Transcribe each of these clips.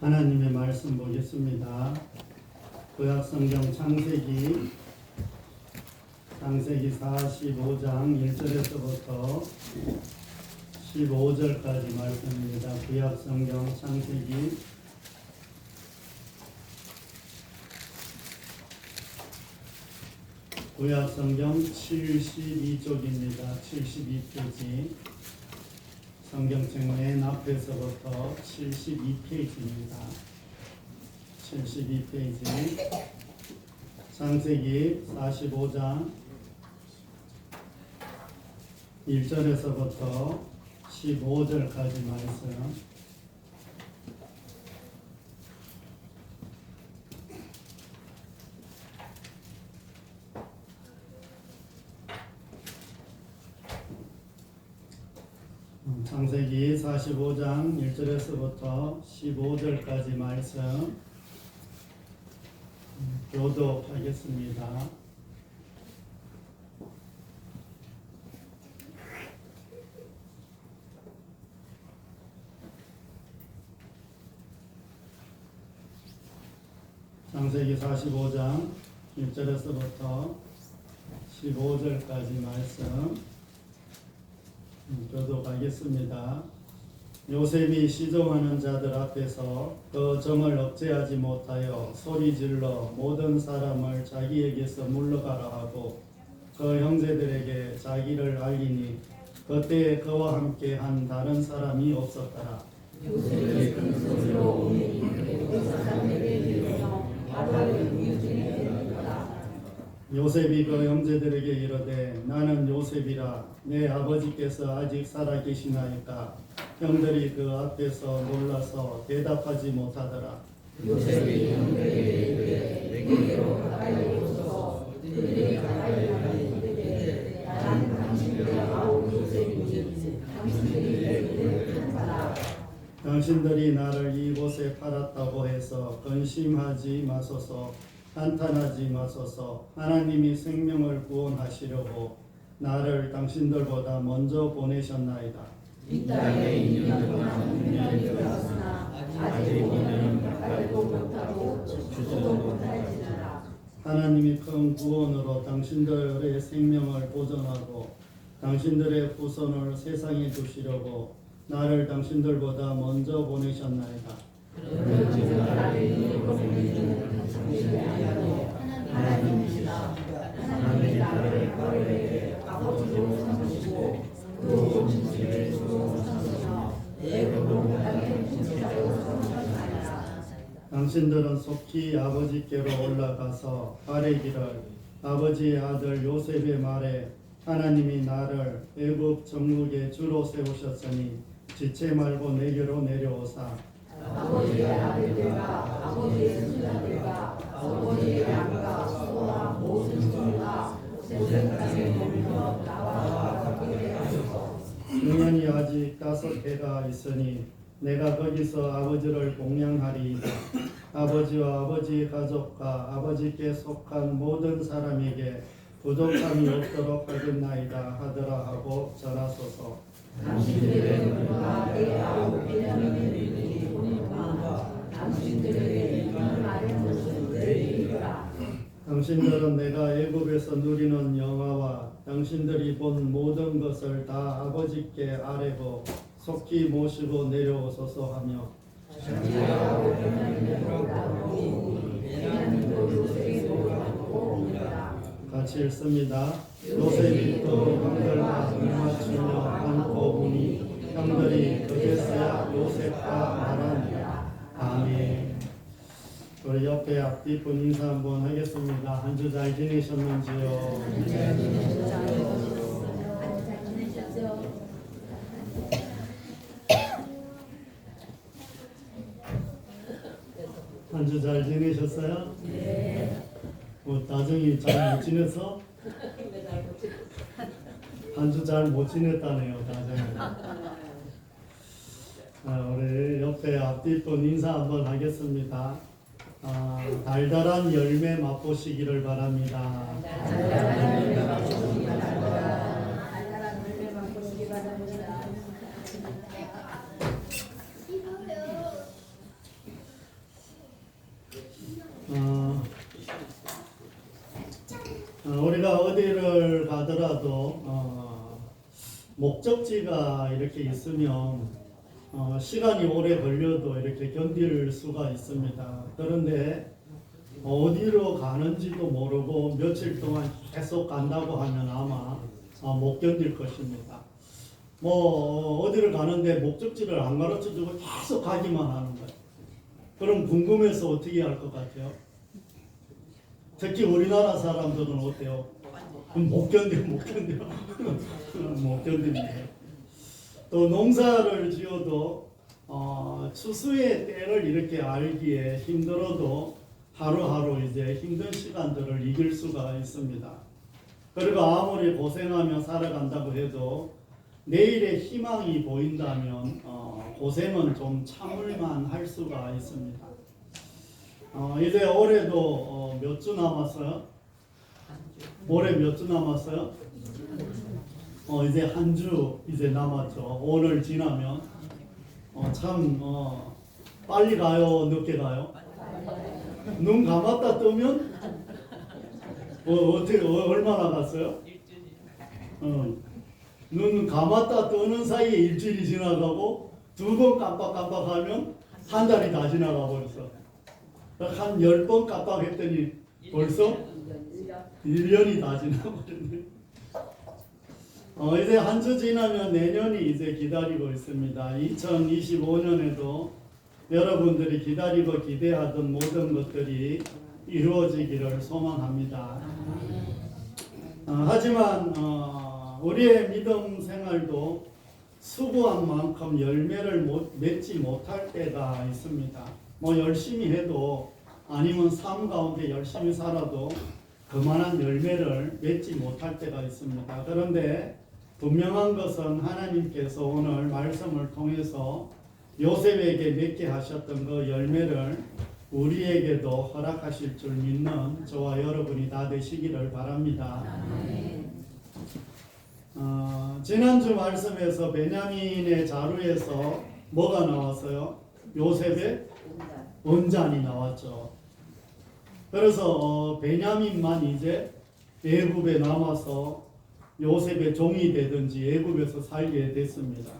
하나님의 말씀 보겠습니다. 구약성경 창세기 45장 1절에서부터 15절까지 말씀입니다. 구약성경 창세기 72쪽입니다. 72페이지. 성경책 맨 앞에서부터 72페이지입니다. 72페이지. 창세기 45장 1절에서부터 15절까지 말씀. 창세기 45장 1절에서부터 15절까지 말씀 교독하겠습니다. 창세기 45장 1절에서부터 15절까지 말씀 교독하겠습니다. 요셉이 시종하는 자들 앞에서 그 점을 억제하지 못하여 소리질러 모든 사람을 자기에게서 물러가라 하고 그 형제들에게 자기를 알리니 그때에 그와 함께 한 다른 사람이 없었더라. 요셉이 큰 소리로 오니 그 사람에게 이르러 바로의 무중에 들었다. 요셉이 그 형제들에게 이르되 나는 요셉이라. 내 아버지께서 아직 살아 계시나이까. 형들이 그 앞에서 놀라서 대답하지 못하더라. 요셉이 형들에게 이르되 내게로 가까이 오소서. 그들이 가까이 가니 이르되 나는 당신들의 아우 요셉이니 당신들이 내게 판사라. 당신들이 나를 이곳에 팔았다고 해서 근심하지 마소서. 한탄하지 마소서. 하나님이 생명을 구원하시려고 나를 당신들보다 먼저 보내셨나이다. 이 땅에 있는 많은 년이 되었으나 아직 보면 가까이도 못하고 주지도 못할지니라. 하나님이 큰 구원으로 당신들의 생명을 보존하고 당신들의 후손을 세상에 주시려고 나를 당신들보다 먼저 보내셨나이다. 그런즉 나를 이루고 보내는 당신이 아니하고 하나님이시라. 하나님이 나를 너희에게 아버지로 삼으시고 그 온 지식을 주로 삼으시며 애굽으로 땅에 진짜로 삼으셨나이다. 당신들은 속히 아버지께로 올라가서 아뢰기를 아버지의 아들 요셉의 말에 하나님이 나를 애굽 정국의 주로 세우셨으니 지체 말고 내게로 내려오사. 아버지의 아들들과 아버지의 손자들과 아버지의 양과 소와 모든 종과 모든 땅에 머물러 나와 가깝게 하소서. 응연이 아직 5해가 있으니 내가 거기서 아버지를 공양하리이다. 아버지와 아버지의 가족과 아버지께 속한 모든 사람에게 부족함이 없도록 하겠나이다 하더라 하고 전하소서. 당신들의 눈과 내 아우 베냐민의 눈이 보니까 당신들에게 이런 말을 무슨 내리리라. 당신들은 내가 애굽에서 누리는 영화와 당신들이 본 모든 것을 다 아버지께 아뢰고 속히 모시고 내려오소서 하며 자기하고 베냐민을 보라고 베냐민도 요셉이 보라고 옵니다. 같이 읽습니다. 요셉이 또 형들과 맞추며 안고 보니 형들이 그제서야 요셉과 말하니라. 아멘. 우리 옆에 앞뒤분 인사 한번 하겠습니다. 한 주 잘 지내셨는지요? 한 주 잘 지내셨어요? 네. 나중에 잘 못 지냈어? 한 주 잘 못 지냈다네요, 나중에. 우리 옆에 앞뒤분 인사 한번 하겠습니다. 달달한 열매 맛보시기를 바랍니다. 달달한 열매 맛보시기 바랍니다. 어디를 가더라도 목적지가 이렇게 있으면 시간이 오래 걸려도 이렇게 견딜 수가 있습니다. 그런데 어디로 가는지도 모르고 며칠 동안 계속 간다고 하면 아마 못 견딜 것입니다. 뭐 어디를 가는데 목적지를 안 가르쳐주고 계속 가기만 하는 거예요. 그럼 궁금해서 어떻게 할 것 같아요? 특히 우리나라 사람들은 어때요? 못 견뎌. 못 견딥니다. 또 농사를 지어도 추수의 때를 이렇게 알기에 힘들어도 하루하루 이제 힘든 시간들을 이길 수가 있습니다. 그리고 아무리 고생하며 살아간다고 해도 내일의 희망이 보인다면 고생은 좀 참을만 할 수가 있습니다. 이제 올해도 몇 주 남았어요? 올해 몇 주 남았어요? 이제 한 주 이제 남았죠. 오늘 지나면 참 빨리 가요, 늦게 가요? 눈 감았다 뜨면 어떻게 얼마나 갔어요? 눈 감았다 뜨는 사이에 일주일이 지나가고 두 번 깜빡깜빡하면 한 달이 다 지나가 버렸어. 한 10번 깜빡했더니 벌써 1년이 다 지나버렸네. 이제 한 주 지나면 내년이 이제 기다리고 있습니다. 2025년에도 여러분들이 기다리고 기대하던 모든 것들이 이루어지기를 소망합니다. 하지만 우리의 믿음 생활도 수고한 만큼 열매를 맺지 못할 때가 있습니다. 뭐 열심히 해도 아니면 삶 가운데 열심히 살아도 그만한 열매를 맺지 못할 때가 있습니다. 그런데 분명한 것은 하나님께서 오늘 말씀을 통해서 요셉에게 맺게 하셨던 그 열매를 우리에게도 허락하실 줄 믿는 저와 여러분이 다 되시기를 바랍니다. 지난주 말씀에서 베냐민의 자루에서 뭐가 나왔어요? 요셉의 원잔이 나왔죠. 그래서 베냐민만 이제 애굽에 남아서 요셉의 종이 되든지 애굽에서 살게 됐습니다.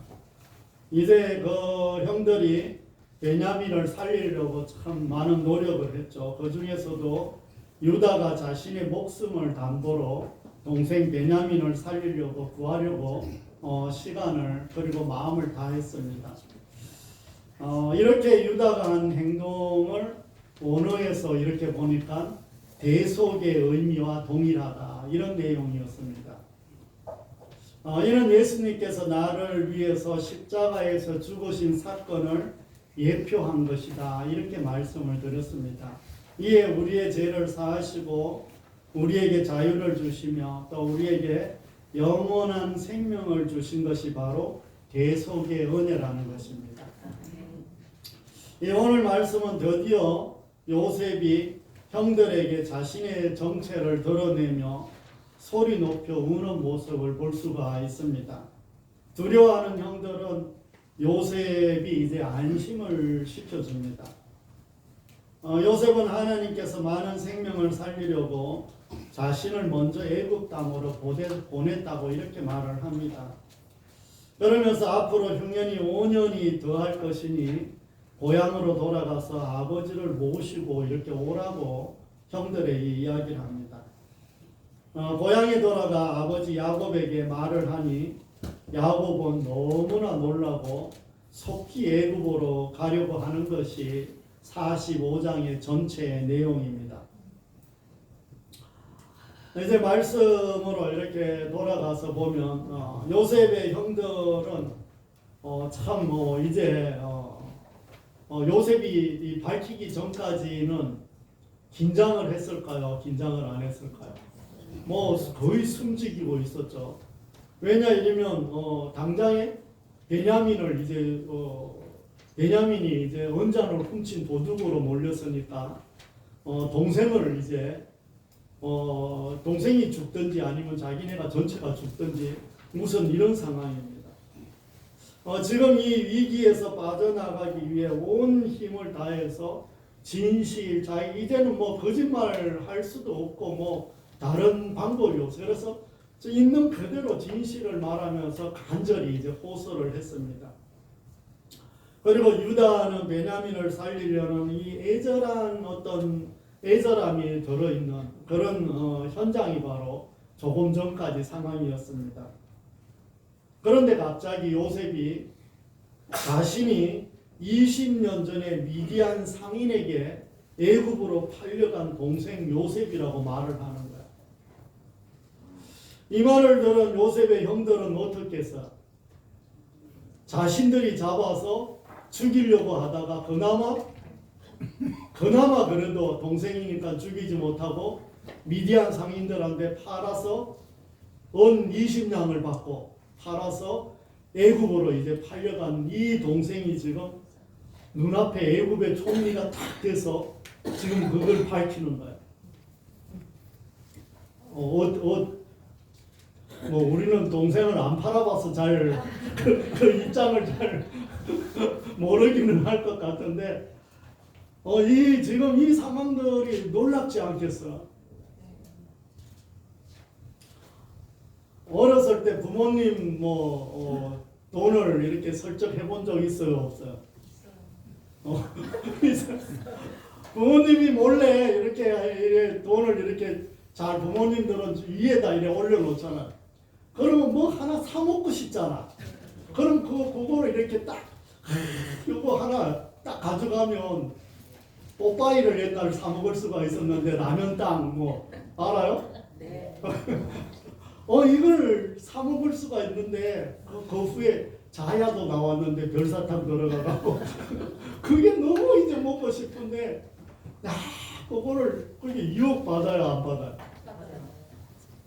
이제 그 형들이 베냐민을 살리려고 참 많은 노력을 했죠. 그 중에서도 유다가 자신의 목숨을 담보로 동생 베냐민을 살리려고 구하려고 시간을 그리고 마음을 다했습니다. 이렇게 유다가 한 행동을 원어에서 이렇게 보니까 대속의 의미와 동일하다 이런 내용이었습니다. 이는 예수님께서 나를 위해서 십자가에서 죽으신 사건을 예표한 것이다 이렇게 말씀을 드렸습니다. 이에 우리의 죄를 사하시고 우리에게 자유를 주시며 또 우리에게 영원한 생명을 주신 것이 바로 대속의 은혜라는 것입니다. 오늘 말씀은 드디어 요셉이 형들에게 자신의 정체를 드러내며 소리 높여 우는 모습을 볼 수가 있습니다. 두려워하는 형들은 요셉이 이제 안심을 시켜줍니다. 요셉은 하나님께서 많은 생명을 살리려고 자신을 먼저 애굽 땅으로 보냈다고 이렇게 말을 합니다. 그러면서 앞으로 흉년이 5년이 더할 것이니 고향으로 돌아가서 아버지를 모시고 이렇게 오라고 형들에게 이야기를 합니다. 고향에 돌아가 아버지 야곱에게 말을 하니 야곱은 너무나 놀라고 속히 애굽으로 가려고 하는 것이 45장의 전체의 내용입니다. 이제 말씀으로 이렇게 돌아가서 보면 요셉의 형들은 참 이제 요셉이 밝히기 전까지는 긴장을 했을까요? 긴장을 안 했을까요? 거의 숨지기고 있었죠. 왜냐 이러면 당장에 베냐민을 이제 베냐민이 이제 원잔을 훔친 도둑으로 몰렸으니까 동생을 이제 동생이 죽든지 아니면 자기네가 전체가 죽든지 무슨 이런 상황입니다. 지금 이 위기에서 빠져나가기 위해 온 힘을 다해서 진실, 이제는 거짓말 할 수도 없고 다른 방법이 없어요. 그래서 있는 그대로 진실을 말하면서 간절히 이제 호소를 했습니다. 그리고 유다는 베냐민을 살리려는 이 애절한 어떤 애절함이 들어있는 그런 현장이 바로 조금 전까지 상황이었습니다. 그런데 갑자기 요셉이 자신이 20년 전에 미디안 상인에게 애굽으로 팔려간 동생 요셉이라고 말을 하는 거야. 이 말을 들은 요셉의 형들은 어떻게 했어? 자신들이 잡아서 죽이려고 하다가 그나마 그래도 동생이니까 죽이지 못하고 미디안 상인들한테 팔아서 은 20냥을 받고 팔아서 애굽으로 이제 팔려간 이 동생이 지금 눈앞에 애굽의 총리가 탁 돼서 지금 그걸 밝히는 거야. 뭐 우리는 동생을 안 팔아봐서 잘 그 입장을 잘 모르기는 할 것 같은데 지금 이 상황들이 놀랍지 않겠어? 어렸을 때 부모님 돈을 이렇게 설적해 본 적 있어요, 없어요? 부모님이 몰래 이렇게 돈을 이렇게 잘 부모님들은 위에다 이렇게 올려놓잖아. 그러면 뭐 하나 사 먹고 싶잖아. 그럼 그거를 이렇게 딱 요거 하나 딱 가져가면 뽀빠이를 옛날에 사 먹을 수가 있었는데 라면땅 뭐 알아요? 네. 이걸 사 먹을 수가 있는데 그 후에 자야도 나왔는데 별사탕 들어가고 그게 너무 이제 먹고 싶은데 그거를 그게 유혹 받아요, 안 받아요?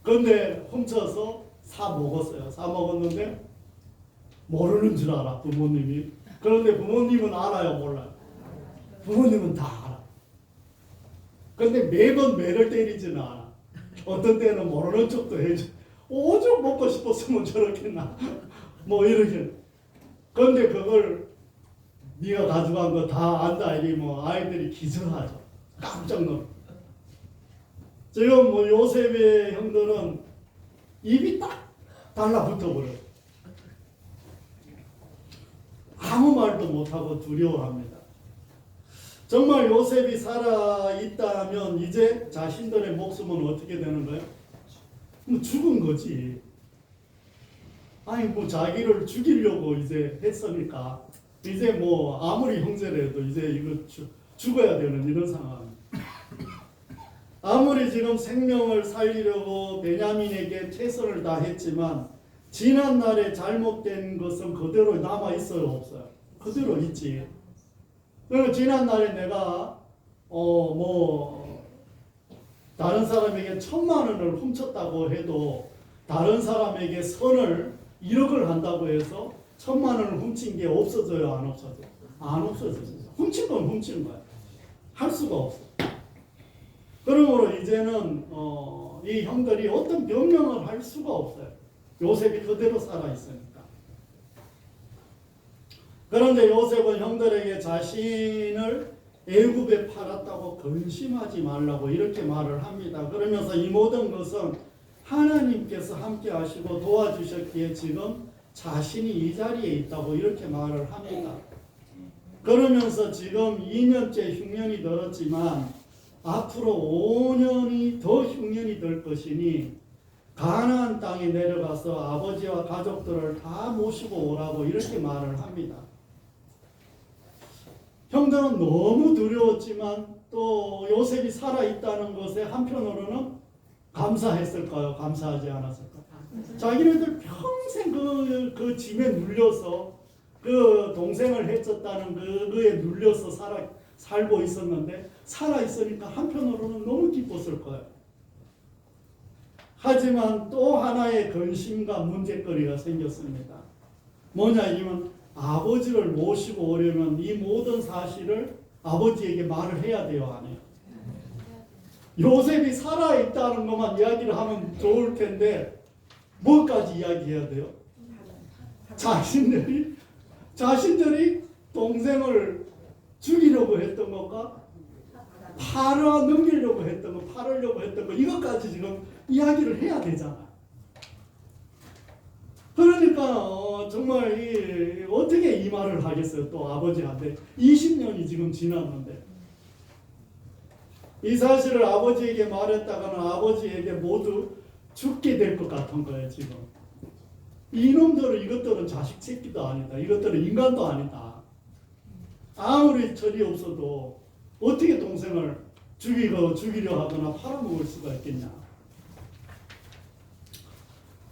그런데 훔쳐서 사 먹었어요. 사 먹었는데 모르는 줄 알아, 부모님이. 그런데 부모님은 알아요, 몰라요? 부모님은 다 알아. 그런데 매번 매를 때리지는 않아. 어떤 때는 모르는 척도 해줘. 오죽 먹고 싶었으면 저렇겠나. 뭐 이렇게. 그런데 그걸 네가 가져간 거 다 안다 이게 뭐 아이들이 기절하죠. 깜짝 놀라. 지금 뭐 요셉의 형들은 입이 딱 달라붙어 버려. 아무 말도 못하고 두려워합니다. 정말 요셉이 살아있다면 이제 자신들의 목숨은 어떻게 되는 거예요? 뭐 죽은 거지. 아니 뭐 자기를 죽이려고 이제 했으니까 이제 뭐 아무리 형제라도 이제 이거 죽어야 되는 이런 상황. 아무리 지금 생명을 살리려고 베냐민에게 최선을 다했지만 지난 날에 잘못된 것은 그대로 남아 있어요, 없어요? 그대로 있지. 그리고 지난 날에 내가 다른 사람에게 1,000,000원을 훔쳤다고 해도 다른 사람에게 선을 1억을 한다고 해서 1,000,000원을 훔친 게 없어져요, 안 없어져요? 안 없어져요. 훔친 건 훔친 거야. 할 수가 없어. 그러므로 이제는 이 형들이 어떤 변명을 할 수가 없어요. 요셉이 그대로 살아있으니까. 그런데 요셉은 형들에게 자신을 애굽에 팔았다고 근심하지 말라고 이렇게 말을 합니다. 그러면서 이 모든 것은 하나님께서 함께 하시고 도와주셨기에 지금 자신이 이 자리에 있다고 이렇게 말을 합니다. 그러면서 지금 2년째 흉년이 들었지만 앞으로 5년이 더 흉년이 될 것이니 가나안 땅에 내려가서 아버지와 가족들을 다 모시고 오라고 이렇게 말을 합니다. 형들은 너무 두려웠지만 또 요셉이 살아있다는 것에 한편으로는 감사했을까요? 감사하지 않았을까요? 자기네들 평생 그 짐에 눌려서 그 동생을 해쳤다는 그거에 눌려서 살고 있었는데 살아있으니까 한편으로는 너무 기뻤을 거예요. 하지만 또 하나의 근심과 문제거리가 생겼습니다. 뭐냐 이면 아버지를 모시고 오려면 이 모든 사실을 아버지에게 말을 해야 돼요, 안 해요? 요셉이 살아있다는 것만 이야기를 하면 좋을 텐데 뭐까지 이야기해야 돼요? 자신들이 동생을 죽이려고 했던 것과 팔아 넘기려고 했던 거, 팔으려고 했던 거 이것까지 지금 이야기를 해야 되잖아. 그러니까 정말 어떻게 이 말을 하겠어요. 또 아버지한테 20년이 지금 지났는데 이 사실을 아버지에게 말했다가는 아버지에게 모두 죽게 될 것 같은 거예요. 지금 이것들은 자식 새끼도 아니다. 이것들은 인간도 아니다. 아무리 철이 없어도 어떻게 동생을 죽이려 하거나 팔아먹을 수가 있겠냐.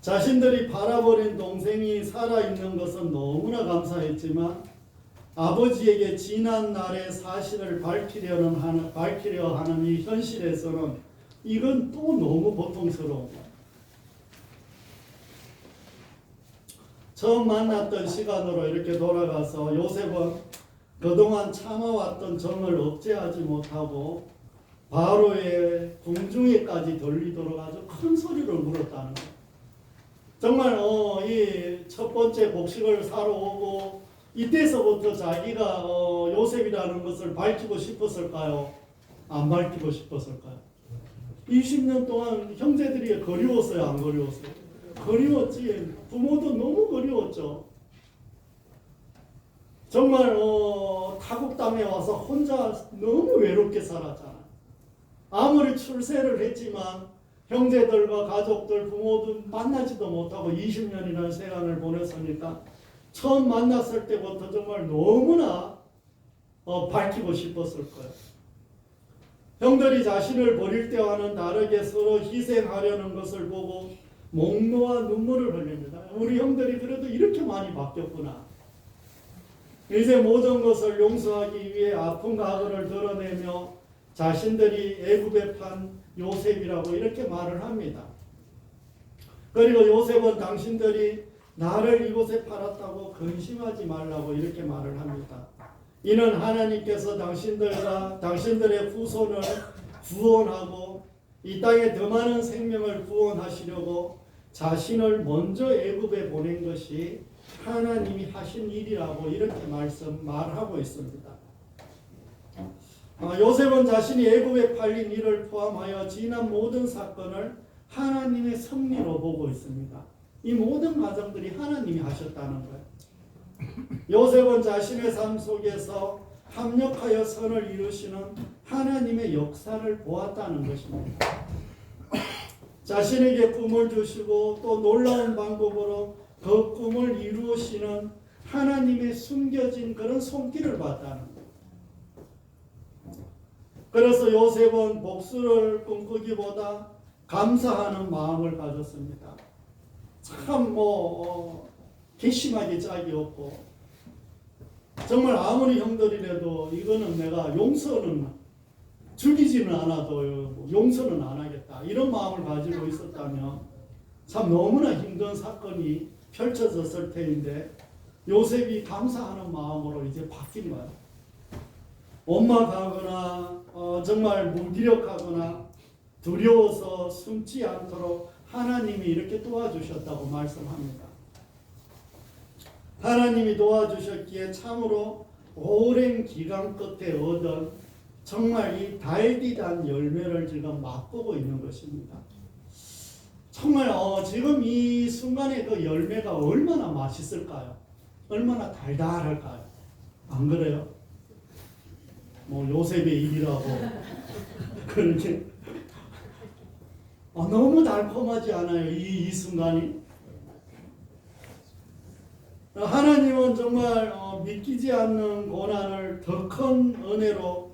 자신들이 팔아버린 동생이 살아있는 것은 너무나 감사했지만 아버지에게 지난 날의 사실을 밝히려 하는 이 현실에서는 이건 또 너무 고통스러운 거예요. 처음 만났던 시간으로 이렇게 돌아가서 요셉은 그동안 참아왔던 정을 억제하지 못하고 바로의 궁중에까지 들리도록 아주 큰 소리를 물었다는 거예요. 정말 이 첫 번째 곡식을 사러 오고 이때서부터 자기가 요셉이라는 것을 밝히고 싶었을까요? 안 밝히고 싶었을까요? 20년 동안 형제들이 그리웠어요? 안 그리웠어요? 그리웠지. 부모도 너무 그리웠죠. 정말 타국 땅에 와서 혼자 너무 외롭게 살았잖아. 아무리 출세를 했지만 형제들과 가족들, 부모도 만나지도 못하고 20년이라는 시간을 보냈으니까 처음 만났을 때부터 정말 너무나 밝히고 싶었을 거예요. 형들이 자신을 버릴 때와는 다르게 서로 희생하려는 것을 보고 목 놓아 눈물을 흘립니다. 우리 형들이 그래도 이렇게 많이 바뀌었구나. 이제 모든 것을 용서하기 위해 아픈 과거를 드러내며 자신들이 애굽에 판 요셉이라고 이렇게 말을 합니다. 그리고 요셉은 당신들이 나를 이곳에 팔았다고 근심하지 말라고 이렇게 말을 합니다. 이는 하나님께서 당신들의 후손을 구원하고 이 땅에 더 많은 생명을 구원하시려고 자신을 먼저 애굽에 보낸 것이 하나님이 하신 일이라고 이렇게 말하고 있습니다. 요셉은 자신이 애굽에 팔린 일을 포함하여 지난 모든 사건을 하나님의 섭리로 보고 있습니다. 이 모든 과정들이 하나님이 하셨다는 거예요. 요셉은 자신의 삶 속에서 합력하여 선을 이루시는 하나님의 역사를 보았다는 것입니다. 자신에게 꿈을 주시고 또 놀라운 방법으로 그 꿈을 이루시는 하나님의 숨겨진 그런 손길을 봤다는 거예요. 그래서 요셉은 복수를 꿈꾸기보다 감사하는 마음을 가졌습니다. 참 괘씸하게 짝이 없고 정말 아무리 형들이라도 이거는 내가 용서는 죽이지는 않아도 용서는 안 하겠다 이런 마음을 가지고 있었다면 참 너무나 힘든 사건이 펼쳐졌을 텐데 요셉이 감사하는 마음으로 이제 바뀐 거예요. 원망하거나 정말 무기력하거나 두려워서 숨지 않도록 하나님이 이렇게 도와주셨다고 말씀합니다. 하나님이 도와주셨기에 참으로 오랜 기간 끝에 얻은 정말 이 달디단 열매를 지금 맛보고 있는 것입니다. 정말 지금 이 순간에 그 열매가 얼마나 맛있을까요? 얼마나 달달할까요? 안 그래요? 요셉의 일이라고 그렇게 너무 달콤하지 않아요? 이 순간이? 하나님은 정말 믿기지 않는 고난을 더 큰 은혜로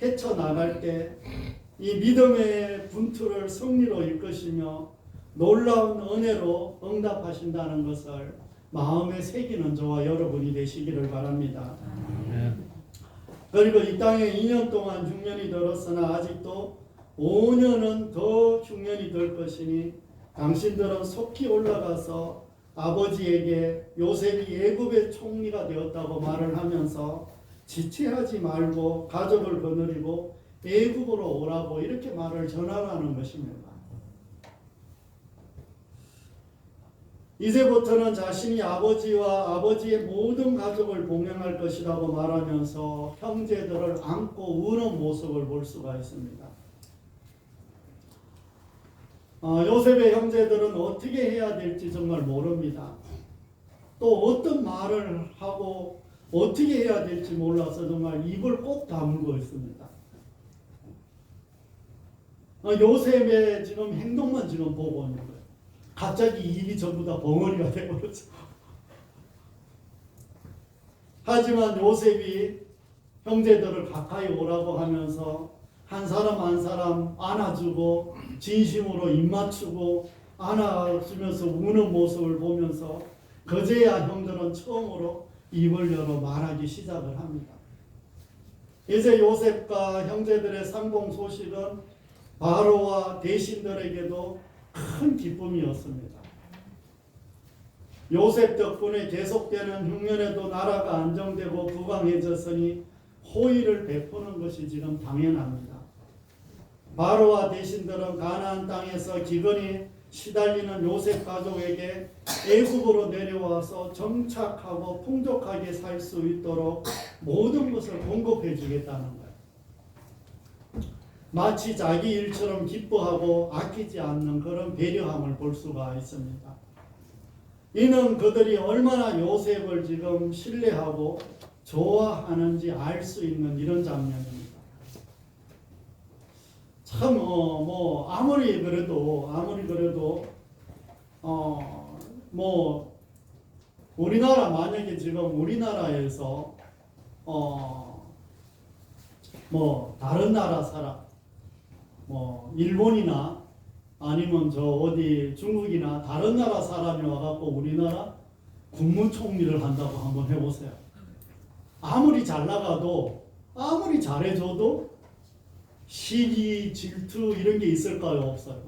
헤쳐나갈 때 이 믿음의 분투를 승리로 이끄시며 놀라운 은혜로 응답하신다는 것을 마음에 새기는 저와 여러분이 되시기를 바랍니다. 그리고 이 땅에 2년 동안 흉년이 들었으나 아직도 5년은 더 흉년이 될 것이니 당신들은 속히 올라가서 아버지에게 요셉이 애굽의 총리가 되었다고 말을 하면서 지체하지 말고 가족을 거느리고 애굽으로 오라고 이렇게 말을 전하라는 것입니다. 이제부터는 자신이 아버지와 아버지의 모든 가족을 봉양할 것이라고 말하면서 형제들을 안고 우는 모습을 볼 수가 있습니다. 요셉의 형제들은 어떻게 해야 될지 정말 모릅니다. 또 어떤 말을 하고 어떻게 해야 될지 몰라서 정말 입을 꼭 다물고 있습니다. 요셉의 지금 행동만 지금 보고 있는 거예요. 갑자기 입이 전부 다 벙어리가 되어버렸죠. 하지만 요셉이 형제들을 가까이 오라고 하면서 한 사람 한 사람 안아주고 진심으로 입 맞추고 안아주면서 우는 모습을 보면서 그제야 형들은 처음으로 입을 열어 말하기 시작을 합니다. 이제 요셉과 형제들의 상봉 소식은 바로와 대신들에게도 큰 기쁨이었습니다. 요셉 덕분에 계속되는 흉년에도 나라가 안정되고 부강해졌으니 호의를 베푸는 것이 지금 당연합니다. 바로와 대신들은 가나안 땅에서 기근이 시달리는 요셉 가족에게 애굽으로 내려와서 정착하고 풍족하게 살 수 있도록 모든 것을 공급해 주겠다는 거예요. 마치 자기 일처럼 기뻐하고 아끼지 않는 그런 배려함을 볼 수가 있습니다. 이는 그들이 얼마나 요셉을 지금 신뢰하고 좋아하는지 알 수 있는 이런 장면입니다. 참 아무리 그래도 우리나라 만약에 지금 우리나라에서 다른 나라 사람 일본이나 아니면 저 어디 중국이나 다른 나라 사람이 와갖고 우리나라 국무총리를 한다고 한번 해보세요. 아무리 잘 나가도 아무리 잘해줘도 시기, 질투 이런 게 있을까요? 없어요.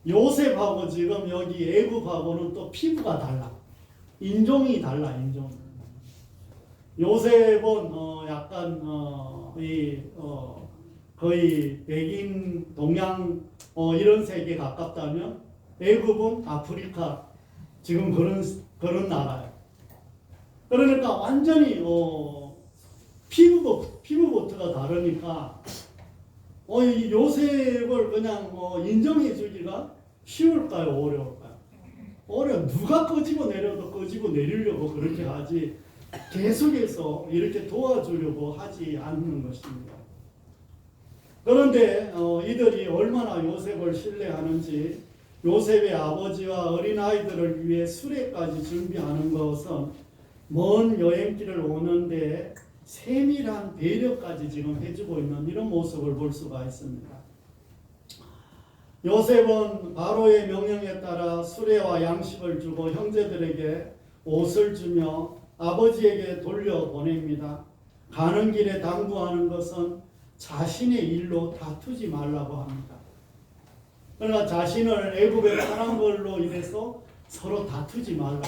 요셉하고 지금 여기 애굽하고는 또 피부가 달라. 인종이 달라. 인종. 요셉은 약간 거의 백인, 동양 이런 색에 가깝다면 애굽은 아프리카 지금 그런 나라예요. 그러니까 완전히 피부부터가 다르니까 이 요셉을 그냥 인정해 주기가 쉬울까요? 어려울까요? 어려워. 누가 끄집어 내려도 끄집어 내리려고 그렇게 하지 계속해서 이렇게 도와주려고 하지 않는 것입니다. 그런데 이들이 얼마나 요셉을 신뢰하는지 요셉의 아버지와 어린아이들을 위해 수레까지 준비하는 것은 먼 여행길을 오는데 세밀한 배려까지 지금 해주고 있는 이런 모습을 볼 수가 있습니다. 요셉은 바로의 명령에 따라 수레와 양식을 주고 형제들에게 옷을 주며 아버지에게 돌려보냅니다. 가는 길에 당부하는 것은 자신의 일로 다투지 말라고 합니다. 그러나 자신을 애굽에 떠난 걸로 인해서 서로 다투지 말라.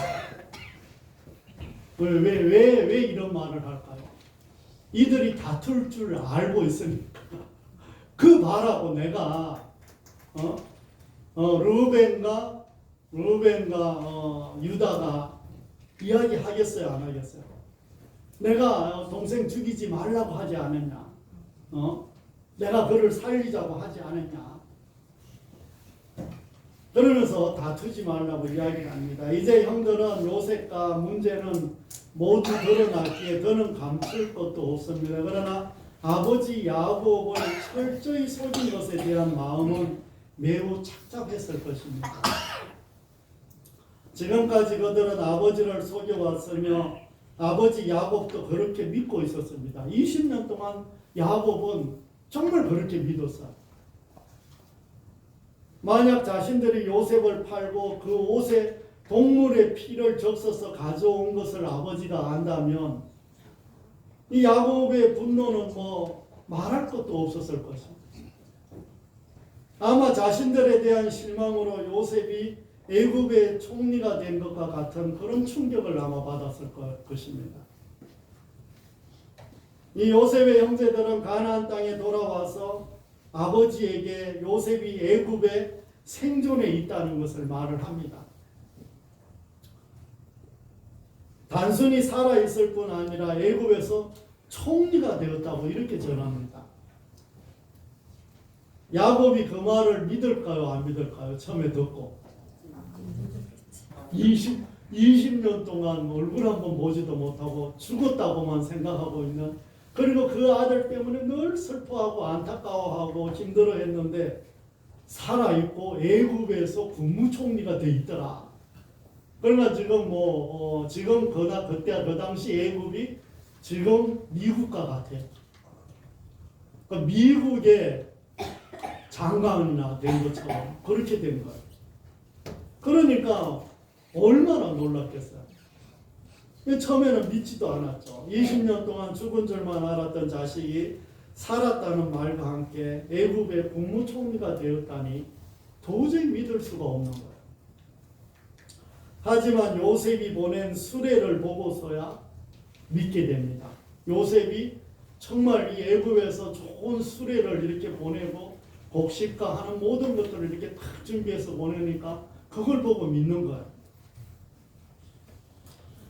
왜 이런 말을 할까요? 이들이 다툴 줄 알고 있으니까. 그 말하고 내가 루벤과 유다가 이야기하겠어요, 안 하겠어요? 내가 동생 죽이지 말라고 하지 않았냐? 내가 그를 살리자고 하지 않았냐? 그러면서 다투지 말라고 이야기합니다. 이제 형들은 요셉과 문제는 모두 드러났기에 더는 감출 것도 없습니다. 그러나 아버지 야곱을 철저히 속인 것에 대한 마음은 매우 착잡했을 것입니다. 지금까지 그들은 아버지를 속여왔으며 아버지 야곱도 그렇게 믿고 있었습니다. 20년 동안 야곱은 정말 그렇게 믿었어요. 만약 자신들이 요셉을 팔고 그 옷에 동물의 피를 적셔서 가져온 것을 아버지가 안다면 이 야곱의 분노는 말할 것도 없었을 것입니다. 아마 자신들에 대한 실망으로 요셉이 애굽의 총리가 된 것과 같은 그런 충격을 아마 받았을 것입니다. 이 요셉의 형제들은 가나안 땅에 돌아와서 아버지에게 요셉이 애굽에 생존해 있다는 것을 말을 합니다. 단순히 살아있을 뿐 아니라 애굽에서 총리가 되었다고 이렇게 전합니다. 야곱이 그 말을 믿을까요? 안 믿을까요? 처음에 듣고 20년 동안 얼굴 한번 보지도 못하고 죽었다고만 생각하고 있는, 그리고 그 아들 때문에 늘 슬퍼하고 안타까워하고 힘들어했는데 살아있고 애굽에서 국무총리가 돼 있더라. 그러나 지금 지금 그때 그 당시 애굽이 지금 미국과 같아요. 그러니까 미국의 장관이나 된 것처럼 그렇게 된 거예요. 그러니까 얼마나 놀랐겠어요. 처음에는 믿지도 않았죠. 20년 동안 죽은 줄만 알았던 자식이 살았다는 말과 함께 애굽의 국무총리가 되었다니 도저히 믿을 수가 없는 거예요. 하지만 요셉이 보낸 수레를 보고서야 믿게 됩니다. 요셉이 정말 이 애굽에서 좋은 수레를 이렇게 보내고 곡식과 하는 모든 것들을 이렇게 딱 준비해서 보내니까 그걸 보고 믿는 거예요.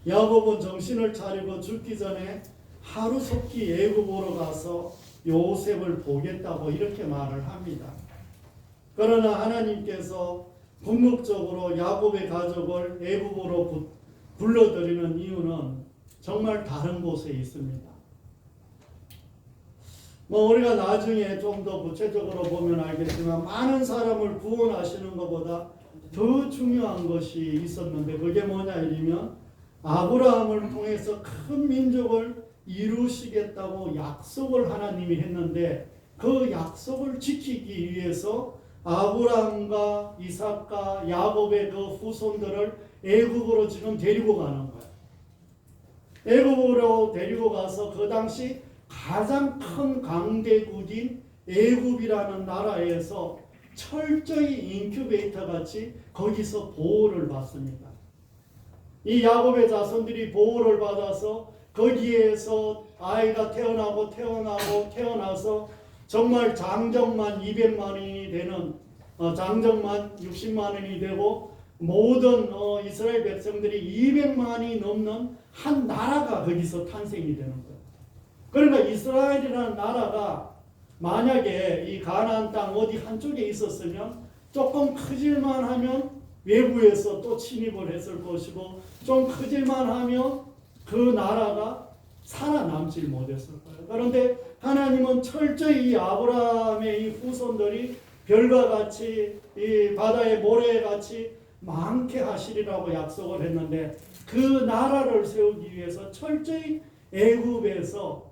야곱은 정신을 차리고 죽기 전에 하루속히 애굽으로 가서 요셉을 보겠다고 이렇게 말을 합니다. 그러나 하나님께서 궁극적으로 야곱의 가족을 애굽으로 불러들이는 이유는 정말 다른 곳에 있습니다. 우리가 나중에 좀 더 구체적으로 보면 알겠지만 많은 사람을 구원하시는 것보다 더 중요한 것이 있었는데 그게 뭐냐 이러면 아브라함을 통해서 큰 민족을 이루시겠다고 약속을 하나님이 했는데 그 약속을 지키기 위해서 아브라함과 이삭과 야곱의 그 후손들을 애굽으로 지금 데리고 가는 거예요. 애굽으로 데리고 가서 그 당시 가장 큰 강대국인 애굽이라는 나라에서 철저히 인큐베이터 같이 거기서 보호를 받습니다. 이 야곱의 자손들이 보호를 받아서 거기에서 아이가 태어나서 정말 장정만 200만인이 되는 장정만 60만인이 되고 모든 이스라엘 백성들이 200만이 넘는 한 나라가 거기서 탄생이 되는 거예요. 그러니까 이스라엘이라는 나라가 만약에 이 가나안 땅 어디 한쪽에 있었으면 조금 크질만 하면 외부에서 또 침입을 했을 것이고 좀 크질만 하면 그 나라가 살아남질 못했을 거예요. 그런데 하나님은 철저히 이 아브라함의 이 후손들이 별과 같이 이 바다의 모래같이 많게 하시리라고 약속을 했는데 그 나라를 세우기 위해서 철저히 애굽에서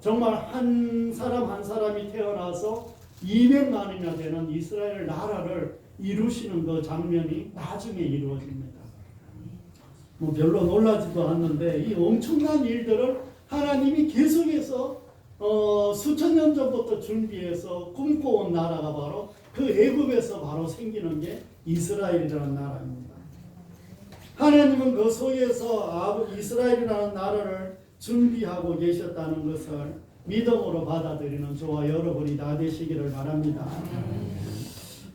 정말 한 사람 한 사람이 태어나서 200만이나 되는 이스라엘 나라를 이루시는 그 장면이 나중에 이루어집니다. 별로 놀라지도 않는데 이 엄청난 일들을 하나님이 계속해서 수천 년 전부터 준비해서 꿈꿔온 나라가 바로 그 애굽에서 바로 생기는 게 이스라엘이라는 나라입니다. 하나님은 그 속에서 이스라엘이라는 나라를 준비하고 계셨다는 것을 믿음으로 받아들이는 저와 여러분이 다 되시기를 바랍니다.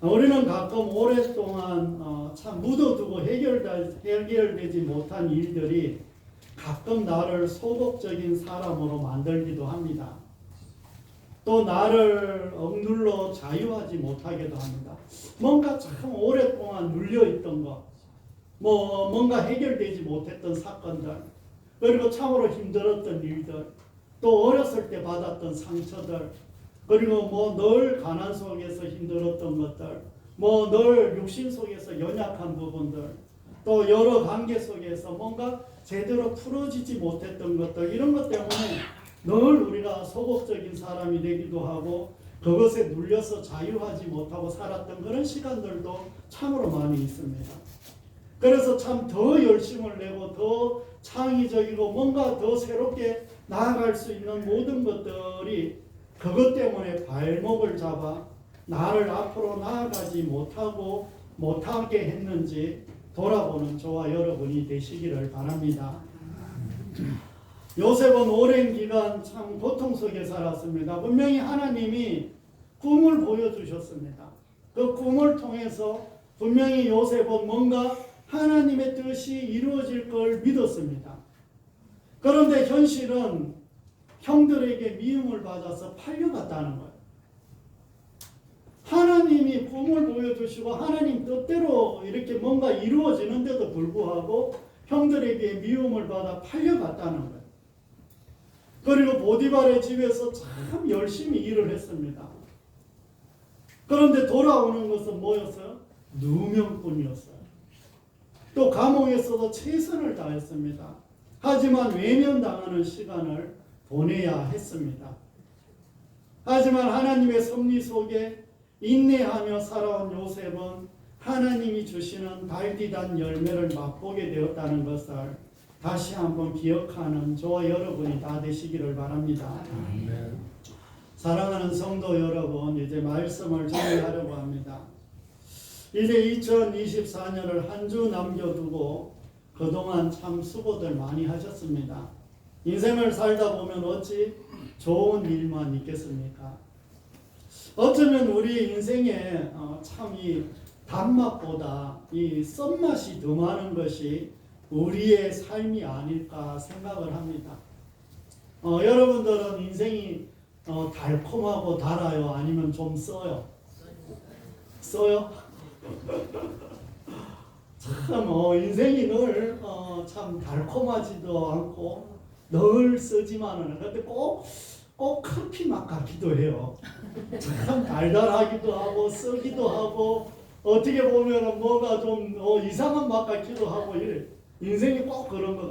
우리는 가끔 오랫동안 참 묻어두고 해결되지 못한 일들이 가끔 나를 소극적인 사람으로 만들기도 합니다. 또 나를 억눌러 자유하지 못하기도 합니다. 뭔가 참 오랫동안 눌려있던 것, 뭔가 해결되지 못했던 사건들, 그리고 참으로 힘들었던 일들, 또 어렸을 때 받았던 상처들, 그리고 늘 가난 속에서 힘들었던 것들, 늘 육신 속에서 연약한 부분들, 또 여러 관계 속에서 뭔가 제대로 풀어지지 못했던 것들, 이런 것 때문에 늘 우리가 소극적인 사람이 되기도 하고 그것에 눌려서 자유하지 못하고 살았던 그런 시간들도 참으로 많이 있습니다. 그래서 참 더 열심을 내고 더 창의적이고 뭔가 더 새롭게 나아갈 수 있는 모든 것들이 그것 때문에 발목을 잡아 나를 앞으로 나아가지 못하게 했는지 돌아보는 저와 여러분이 되시기를 바랍니다. 요셉은 오랜 기간 참 고통 속에 살았습니다. 분명히 하나님이 꿈을 보여주셨습니다. 그 꿈을 통해서 분명히 요셉은 뭔가 하나님의 뜻이 이루어질 걸 믿었습니다. 그런데 현실은 형들에게 미움을 받아서 팔려갔다는 거예요. 하나님이 꿈을 보여주시고 하나님 뜻대로 이렇게 뭔가 이루어지는데도 불구하고 형들에게 미움을 받아 팔려갔다는 거예요. 그리고 보디발의 집에서 참 열심히 일을 했습니다. 그런데 돌아오는 것은 뭐였어요? 누명뿐이었어요. 또 감옥에서도 최선을 다했습니다. 하지만 외면당하는 시간을 보내야 했습니다. 하지만 하나님의 섭리 속에 인내하며 살아온 요셉은 하나님이 주시는 달디단 열매를 맛보게 되었다는 것을 다시 한번 기억하는 저와 여러분이 다 되시기를 바랍니다. 사랑하는 성도 여러분, 이제 말씀을 정리하려고 합니다. 이제 2024년을 한 주 남겨두고 그동안 참 수고들 많이 하셨습니다. 인생을 살다 보면 어찌 좋은 일만 있겠습니까? 어쩌면 우리 인생에 참 이 단맛보다 이 썬맛이 더 많은 것이 우리의 삶이 아닐까 생각을 합니다. 여러분들은 인생이 달콤하고 달아요? 아니면 좀 써요? 써요? 참 인생이 늘 참 달콤하지도 않고 늘 쓰지만은 근데 꼭 커피 맛 같기도 해요. 참 달달하기도 하고 쓰기도 하고 어떻게 보면 뭐가 좀 이상한 맛 같기도 하고 이래. 인생이 꼭 그런 것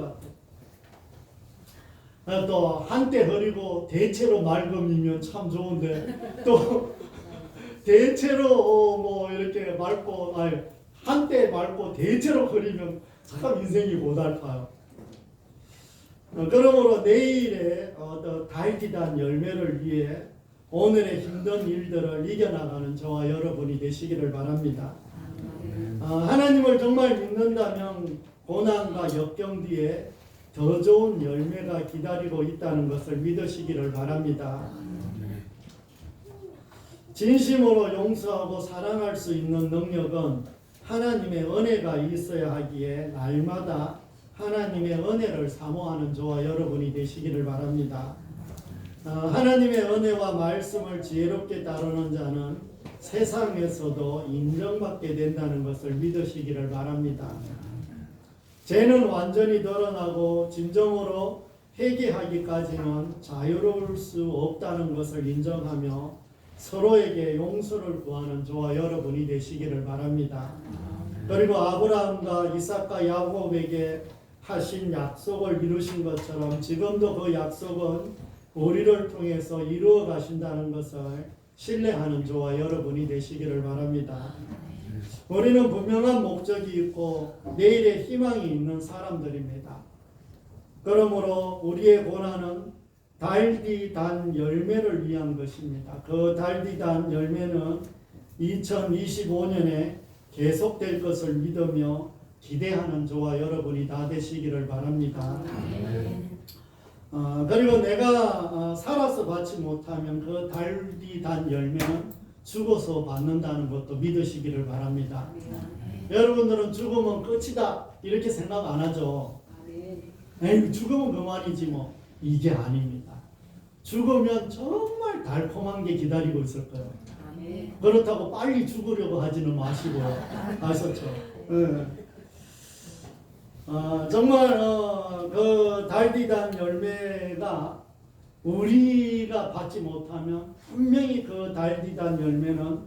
같아요. 또 한때 흐리고 대체로 맑음이면 참 좋은데 또 대체로 뭐 이렇게 맑고 한때 맑고 대체로 흐리면 참 인생이 고달파요. 그러므로 내일의 달디단 열매를 위해 오늘의 힘든 일들을 이겨나가는 저와 여러분이 되시기를 바랍니다. 하나님을 정말 믿는다면 고난과 역경 뒤에 더 좋은 열매가 기다리고 있다는 것을 믿으시기를 바랍니다. 진심으로 용서하고 사랑할 수 있는 능력은 하나님의 은혜가 있어야 하기에 날마다 하나님의 은혜를 사모하는 저와 여러분이 되시기를 바랍니다. 하나님의 은혜와 말씀을 지혜롭게 따르는 자는 세상에서도 인정받게 된다는 것을 믿으시기를 바랍니다. 죄는 완전히 드러나고 진정으로 회개하기까지는 자유로울 수 없다는 것을 인정하며 서로에게 용서를 구하는 저와 여러분이 되시기를 바랍니다. 그리고 아브라함과 이삭과 야곱에게 하신 약속을 이루신 것처럼 지금도 그 약속은 우리를 통해서 이루어 가신다는 것을 신뢰하는 저와 여러분이 되시기를 바랍니다. 우리는 분명한 목적이 있고 내일의 희망이 있는 사람들입니다. 그러므로 우리의 고난은 달디단 열매를 위한 것입니다. 그 달디단 열매는 2025년에 계속될 것을 믿으며 기대하는 저와 여러분이 다 되시기를 바랍니다. 그리고 내가 살아서 받지 못하면 그 달디단 열매는 죽어서 받는다는 것도 믿으시기를 바랍니다. 여러분들은 죽으면 끝이다 이렇게 생각 안 하죠. 에이, 죽으면 그만이지 뭐. 이게 아닙니다. 죽으면 정말 달콤한 게 기다리고 있을 거예요. 그렇다고 빨리 죽으려고 하지는 마시고요. 아셨죠? 네. 정말 그 달디단 열매가 우리가 받지 못하면 분명히 그 달디단 열매는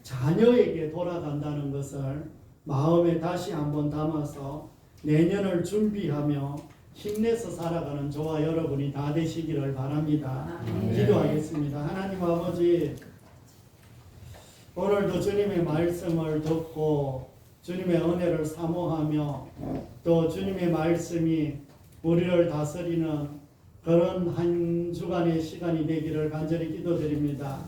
자녀에게 돌아간다는 것을 마음에 다시 한번 담아서 내년을 준비하며 힘내서 살아가는 저와 여러분이 다 되시기를 바랍니다. 기도하겠습니다. 하나님 아버지, 오늘도 주님의 말씀을 듣고 주님의 은혜를 사모하며 또 주님의 말씀이 우리를 다스리는 그런 한 주간의 시간이 되기를 간절히 기도드립니다.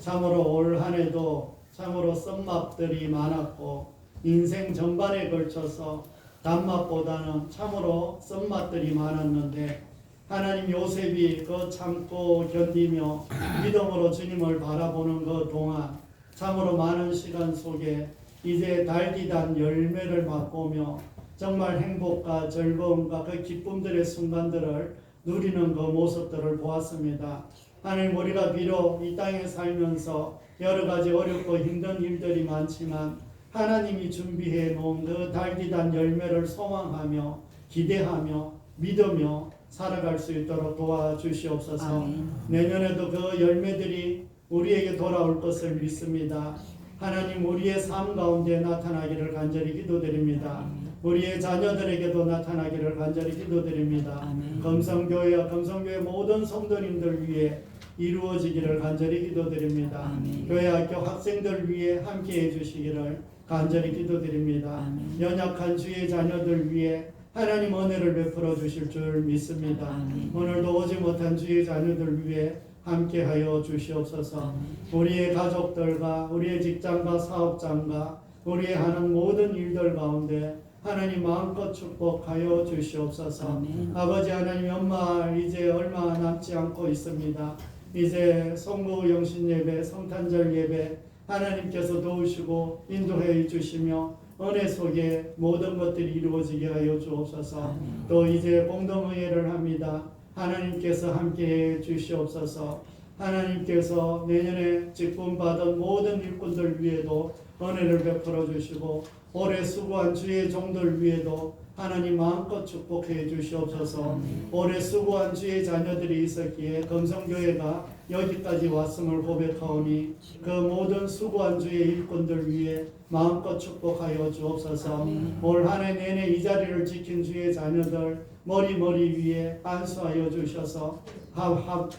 참으로 올 한 해도 참으로 쓴맛들이 많았고 인생 전반에 걸쳐서 단맛보다는 참으로 썬맛들이 많았는데 하나님 요셉이 그 참고 견디며 믿음으로 주님을 바라보는 그 동안 참으로 많은 시간 속에 이제 달디단 열매를 맛보며 정말 행복과 즐거움과 그 기쁨들의 순간들을 누리는 그 모습들을 보았습니다. 하나님, 우리가 비록 이 땅에 살면서 여러 가지 어렵고 힘든 일들이 많지만 하나님이 준비해 놓은 그 달디단 열매를 소망하며 기대하며 믿으며 살아갈 수 있도록 도와주시옵소서. 아멘. 내년에도 그 열매들이 우리에게 돌아올 것을 믿습니다. 하나님, 우리의 삶 가운데 나타나기를 간절히 기도드립니다. 우리의 자녀들에게도 나타나기를 간절히 기도드립니다. 아멘. 금성교회와 금성교회 모든 성도님들 위해 이루어지기를 간절히 기도드립니다. 아멘. 교회 학교 학생들 위해 함께해 주시기를 간절히 기도드립니다. 아멘. 연약한 주의 자녀들 위해 하나님 은혜를 베풀어 주실 줄 믿습니다. 아멘. 오늘도 오지 못한 주의 자녀들 위해 함께하여 주시옵소서. 우리의 가족들과 우리의 직장과 사업장과 우리의 하는 모든 일들 가운데 하나님 마음껏 축복하여 주시옵소서. 아멘. 아버지 하나님, 연말 이제 얼마 남지 않고 있습니다. 이제 성부 영신 예배, 성탄절 예배 하나님께서 도우시고 인도해 주시며 은혜 속에 모든 것들이 이루어지게 하여 주옵소서. 또 이제 공동의회를 합니다. 하나님께서 함께해 주시옵소서. 하나님께서 내년에 직분받은 모든 일꾼들 위에도 은혜를 베풀어 주시고 올해 수고한 주의 종들 위에도 하나님 마음껏 축복해 주시옵소서. 올해 수고한 주의 자녀들이 있었기에 금성교회가 여기까지 왔음을 고백하오니 그 모든 수고한 주의 일꾼들 위해 마음껏 축복하여 주옵소서. 올 한 해 내내 이 자리를 지킨 주의 자녀들 머리 위에 안수하여 주셔서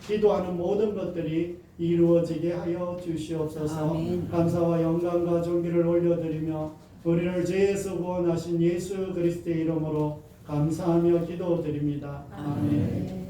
기도하는 모든 것들이 이루어지게 하여 주시옵소서. 아멘. 감사와 영광과 존귀를 올려드리며 우리를 죄에서 구원하신 예수 그리스도의 이름으로 감사하며 기도드립니다. 아멘.